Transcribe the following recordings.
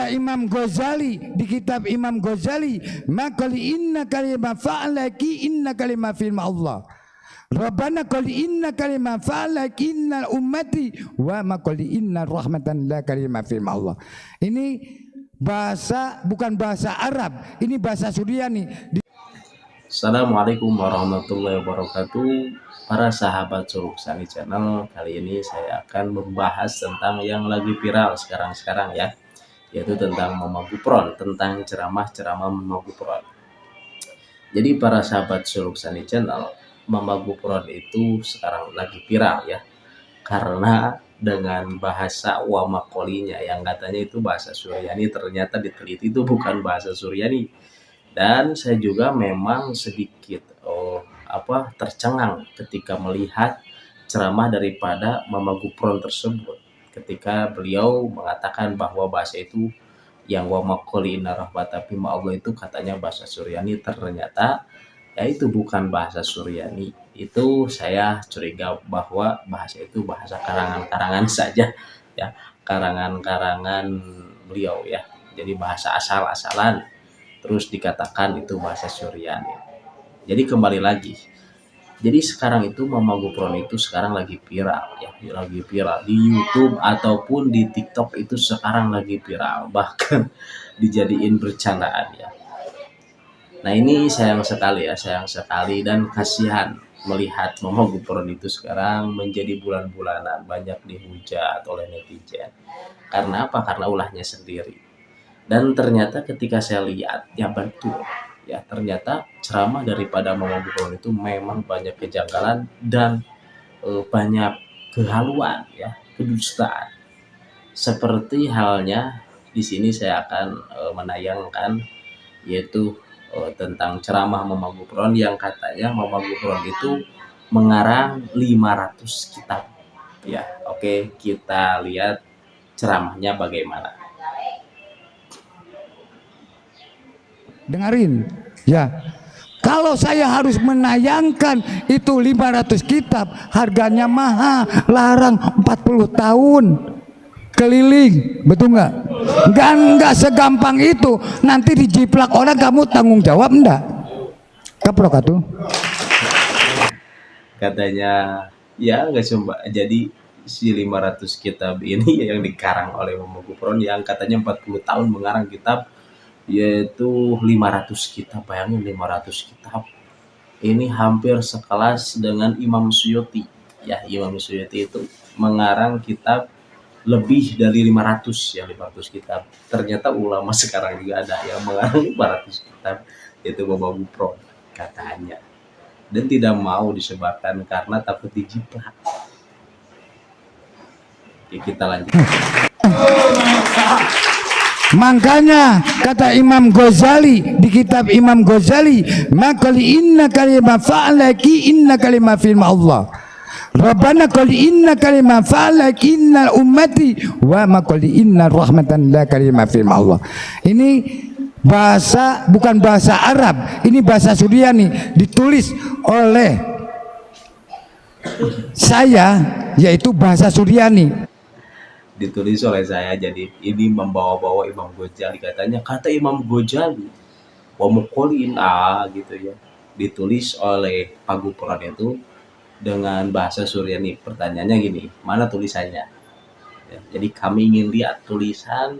Imam Ghazali di kitab Imam Ghazali, maqali inna kalimah fa'alaki inna kalimah firma Allah. Rabbana qali inna kalimah fa'alaki inna ummati wa maqali inna rahmatan la kalimah firma Allah. Ini bahasa, bukan bahasa Arab, ini bahasa Suryani. Assalamualaikum warahmatullahi wabarakatuh. Para sahabat Suluk Sani Channel, kali ini saya akan membahas tentang yang lagi viral sekarang ya, yaitu tentang Mama Gufron, tentang ceramah Mama Gufron. Jadi para sahabat Suluk Sani Channel, Mama Gufron itu sekarang lagi viral ya, karena dengan bahasa wamakolinya yang katanya itu bahasa Suryani, ternyata diteliti itu bukan bahasa Suryani. Dan saya juga memang sedikit tercengang ketika melihat ceramah daripada Mama Gufron tersebut, ketika beliau mengatakan bahwa bahasa itu yang wa maqoli inna rahmata bima Allah itu katanya bahasa Suryani, ternyata ya itu bukan bahasa Suryani. Itu saya curiga bahwa bahasa itu bahasa karangan-karangan saja ya, karangan-karangan beliau ya, jadi bahasa asal-asalan terus dikatakan itu bahasa Suryani. Jadi kembali lagi, jadi sekarang itu Mama Gufron itu sekarang lagi viral ya, lagi viral di YouTube ataupun di TikTok, itu sekarang lagi viral, bahkan dijadiin bercandaan ya. Nah ini sayang sekali dan kasihan melihat Mama Gufron itu sekarang menjadi bulan-bulanan banyak dihujat oleh netizen. Karena apa? Karena ulahnya sendiri. Dan ternyata ketika saya lihat, ya betul ya, ternyata ceramah daripada Mama Gufron itu memang banyak kejanggalan dan banyak kehaluan ya, kedustaan. Seperti halnya di sini saya akan menayangkan, yaitu tentang ceramah Mama Gufron yang katanya Mama Gufron itu mengarang 500 kitab ya. Oke, kita lihat ceramahnya bagaimana. Dengarin ya, kalau saya harus menayangkan itu 500 kitab, harganya mahal, larang 40 tahun keliling, betul nggak? Nggak segampang itu, nanti dijiplak orang kamu tanggung jawab enggak? Kaprok atuh. Katanya ya nggak coba, jadi si 500 kitab ini yang dikarang oleh Mama Gufron yang katanya 40 tahun mengarang kitab, yaitu 500 kitab. Bayangin 500 kitab, ini hampir sekelas dengan Imam Suyuti ya. Imam Suyuti itu mengarang kitab lebih dari 500 ya, 500 kitab. Ternyata ulama sekarang juga ada yang mengarang 500 kitab, yaitu Mama Gufron katanya, dan tidak mau disebarkan karena takut dijiplak. Oke, kita lanjut. Makanya kata Imam Ghazali di kitab Imam Ghazali, maqali inna kalimah fa'alaki inna kalimah firma Allah. Rabbana qali inna kalimah fa'alaki inna ummati wa maqali inna rahmatan la kalimah firma Allah. Ini bahasa, bukan bahasa Arab, ini bahasa Suryani, ditulis oleh saya, yaitu bahasa Suryani. Ditulis oleh saya, jadi ini membawa-bawa Imam Ghazali, katanya kata Imam Ghazali wa muqolin gitu ya, ditulis oleh Pak Gufron itu dengan bahasa Suryani. Pertanyaannya gini, mana tulisannya ya, jadi kami ingin lihat tulisan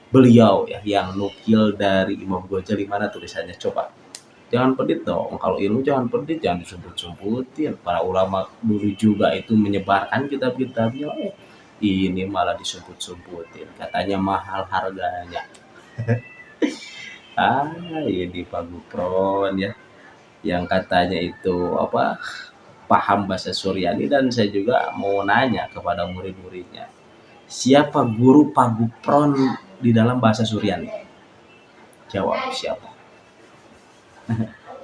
beliau ya, yang nukil dari Imam Ghazali, mana tulisannya coba. Jangan pedit dong, kalau ilmu jangan pedit, jangan disebut-sebutin. Para ulama dulu juga itu menyebarkan kitab-kitabnya, ini malah disebut-sebutin, katanya mahal harganya. Ini Pak Gufron ya, yang katanya itu paham bahasa Suryani. Dan saya juga mau nanya kepada murid-muridnya, siapa guru Pak Gufron di dalam bahasa Suryani? Jawab siapa?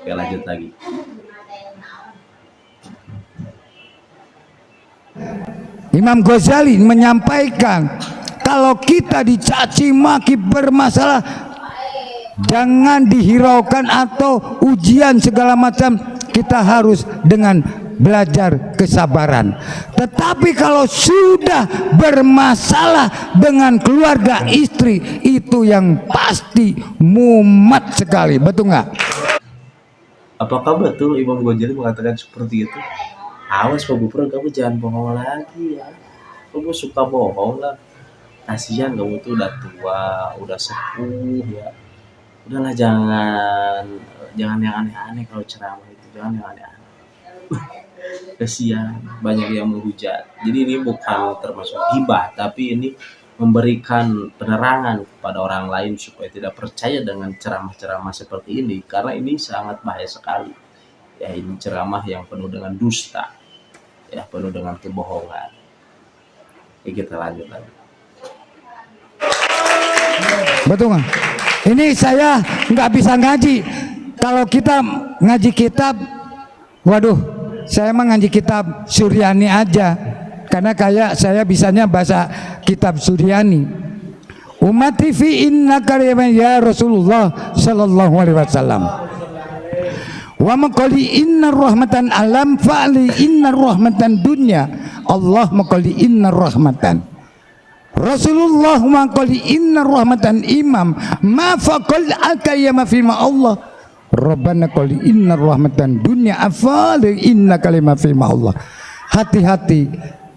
Oke, lanjut lagi. Imam Ghazali menyampaikan, kalau kita dicaci maki bermasalah, jangan dihiraukan atau ujian segala macam, kita harus dengan belajar kesabaran. Tetapi kalau sudah bermasalah dengan keluarga istri, itu yang pasti mumet sekali, betul nggak? Apakah betul Imam Ghazali mengatakan seperti itu? Awas Pak Gufron, kamu jangan bohong lagi ya. Kamu suka bohong lah. Kasihan kamu tuh udah tua, udah sepuh ya. Udahlah, jangan yang aneh-aneh kalau ceramah itu, jangan yang aneh-aneh. Kasihan, banyak yang menghujat. Jadi ini bukan termasuk gibah, tapi ini memberikan penerangan kepada orang lain supaya tidak percaya dengan ceramah-ceramah seperti ini, karena ini sangat bahaya sekali. Ya, ini ceramah yang penuh dengan dusta, ya, penuh dengan kebohongan. Oke, kita lanjut lagi. Betul nggak? Ini saya nggak bisa ngaji. Kalau kita ngaji kitab, waduh, saya emang ngaji kitab Suryani aja. Karena kayak saya bisanya bahasa kitab Suryani. Ummati fi inna kariman ya Rasulullah sallallahu alaihi wasallam. Wa maqali inna rahmatan alam fa'li inna rahmatan dunya. Allah maqali inna rahmatan. Rasulullah maqali inna rahmatan imam ma faqal akayama fi ma Allah. Rabbana qali inna rahmatan dunya afali inna kalima fi ma Allah. Hati-hati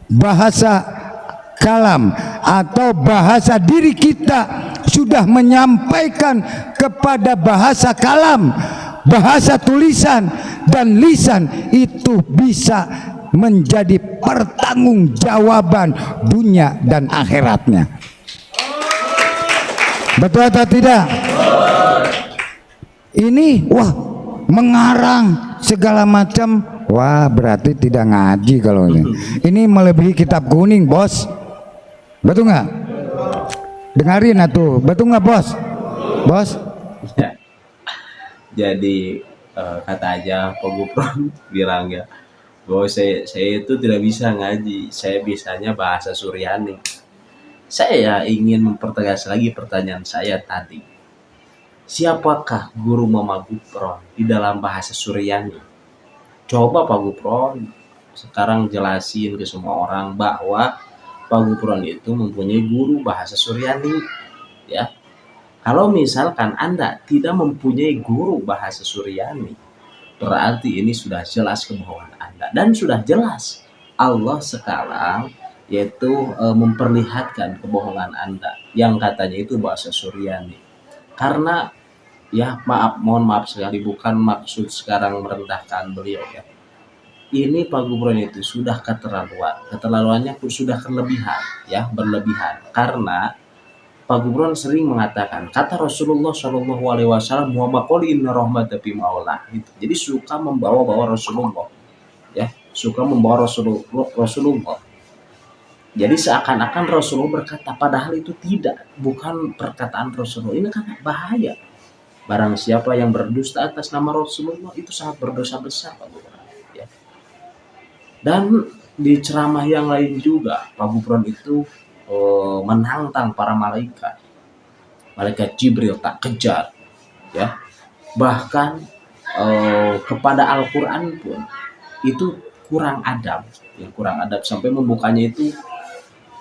bahasa kalam atau bahasa diri kita sudah menyampaikan kepada bahasa kalam, bahasa tulisan dan lisan, itu bisa menjadi pertanggungjawaban dunia dan akhiratnya. Betul atau tidak? Ini wah mengarang segala macam, wah berarti tidak ngaji kalau ini. Ini melebihi kitab kuning, bos. Betul nggak? Dengarin atuh, betul nggak, bos? Bos? Ya. Jadi kata aja Pak Gufron bilang ya, bahwa saya itu tidak bisa ngaji, saya bisanya bahasa Suryani. Saya ingin mempertegas lagi pertanyaan saya tadi. Siapakah guru Mama Gufron di dalam bahasa Suryani? Coba Pak Gufron sekarang jelasin ke semua orang bahwa Pak Gufron itu mempunyai guru bahasa Suryani, ya. Kalau misalkan Anda tidak mempunyai guru bahasa Suryani, berarti ini sudah jelas kebohongan Anda, dan sudah jelas Allah sekarang yaitu memperlihatkan kebohongan Anda yang katanya itu bahasa Suryani. Karena ya mohon maaf sekali, bukan maksud sekarang merendahkan beliau ya. Ini Pak Gufron itu sudah keterlaluan, keterlaluannya pun sudah berlebihan ya, berlebihan. Karena Pak Gufron sering mengatakan kata Rasulullah Shallallahu Alaihi Wasallam, Muhammad qoli inna rahmata fi maulah. Jadi suka membawa-bawa Rasulullah, ya, suka membawa Rasulullah. Jadi seakan-akan Rasulullah berkata, padahal itu tidak, bukan perkataan Rasulullah. Ini kan bahaya. Barang siapa yang berdusta atas nama Rasulullah itu sangat berdosa besar, Pak Gufron. Ya. Dan di ceramah yang lain juga Pak Gufron itu menantang para malaikat Jibril tak kejar, ya. Bahkan kepada Al-Quran pun itu kurang adab, ya, kurang adab sampai membukanya itu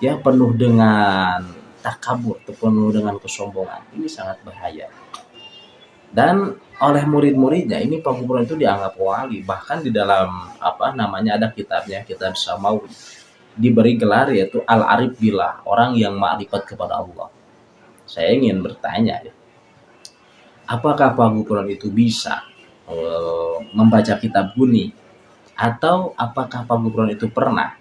ya penuh dengan takabur, penuh dengan kesombongan. Ini sangat bahaya. Dan oleh murid-muridnya ini Pak Gufron itu dianggap wali, bahkan di dalam ada kitabnya, kitab Samawi, diberi gelar yaitu Al-Arif Billah, orang yang makrifat kepada Allah. Saya ingin bertanya ya, apakah Pak Gufron itu bisa membaca kitab kuning, atau apakah Pak Gufron itu pernah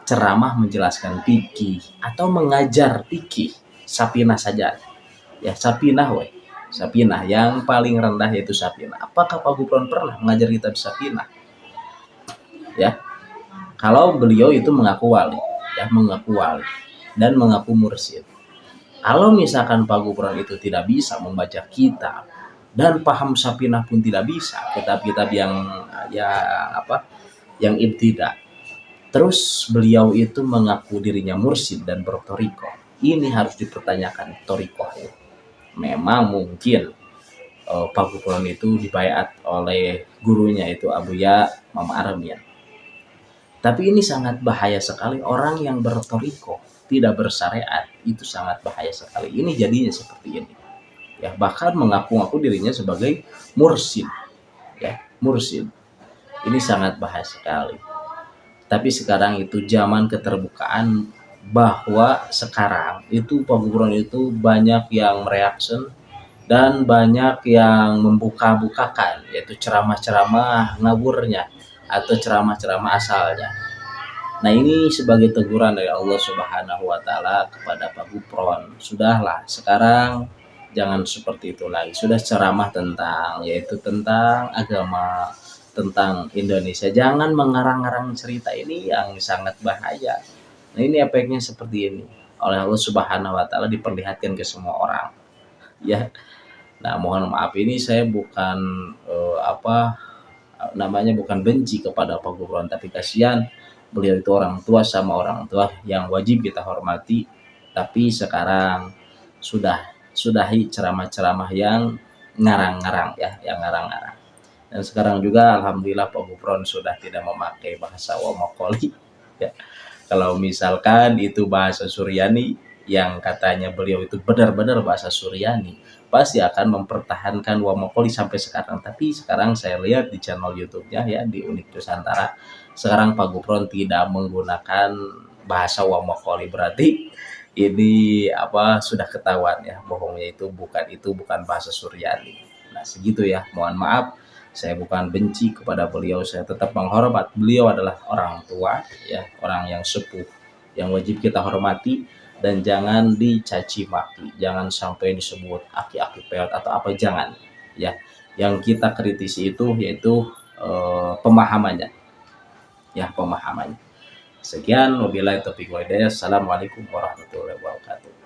ceramah menjelaskan fikih atau mengajar fikih sapinah saja ya, sapinah yang paling rendah yaitu sapinah. Apakah Pak Gufron pernah mengajar kitab sapinah ya? Kalau beliau itu mengaku wali, ya, mengaku wali dan mengaku mursyid. Kalau misalkan Pak Gufron itu tidak bisa membaca kitab dan paham sapinah pun tidak bisa, kitab-kitab yang ibtidah. Terus beliau itu mengaku dirinya mursyid dan bertoriko. Ini harus dipertanyakan torikohnya. Memang mungkin Pak Gufron itu dibaiat oleh gurunya itu Abu Ya Mama Arabian. Tapi ini sangat bahaya sekali, orang yang bertoriko tidak bersyariat itu sangat bahaya sekali. Ini jadinya seperti ini. Ya, bahkan mengaku-ngaku dirinya sebagai mursyid. Ya, mursyid. Ini sangat bahaya sekali. Tapi sekarang itu zaman keterbukaan, bahwa sekarang itu pengguruan itu banyak yang mereaction dan banyak yang membuka-bukakan, yaitu ceramah-ceramah ngawurnya atau ceramah-ceramah asalnya. Nah, ini sebagai teguran dari Allah Subhanahu wa taala kepada Pak Gufron. Sudahlah, sekarang jangan seperti itu lagi. Sudah ceramah tentang, yaitu tentang agama, tentang Indonesia. Jangan mengarang-arang cerita, ini yang sangat bahaya. Nah, ini efeknya seperti ini. Oleh Allah Subhanahu wa taala diperlihatkan ke semua orang. Ya. Nah, mohon maaf, ini saya bukan namanya, bukan benci kepada Pak Gufron, tapi kasihan beliau itu orang tua sama orang tua yang wajib kita hormati. Tapi sekarang sudahi ceramah-ceramah yang ngarang-ngarang, ya, yang ngarang-ngarang. Dan sekarang juga alhamdulillah Pak Gufron sudah tidak memakai bahasa Womokoli. Ya. Kalau misalkan itu bahasa Suryani yang katanya beliau itu benar-benar bahasa Suryani, pasti akan mempertahankan Womokoli sampai sekarang. Tapi sekarang saya lihat di channel YouTube-nya, ya, di Unik Nusantara, sekarang Pak Gufron tidak menggunakan bahasa Womokoli. Berarti ini sudah ketahuan, ya, bohongnya itu bukan bahasa Suryani. Nah, segitu ya. Mohon maaf, saya bukan benci kepada beliau, saya tetap menghormat. Beliau adalah orang tua, ya, orang yang sepuh yang wajib kita hormati, dan jangan dicaci maki, jangan sampai disebut aki-aki peot atau apa, jangan, ya. Yang kita kritisi itu yaitu pemahamannya, ya, pemahamannya. Sekian, wabillahi taufiq wal hidayah. Assalamualaikum warahmatullahi wabarakatuh.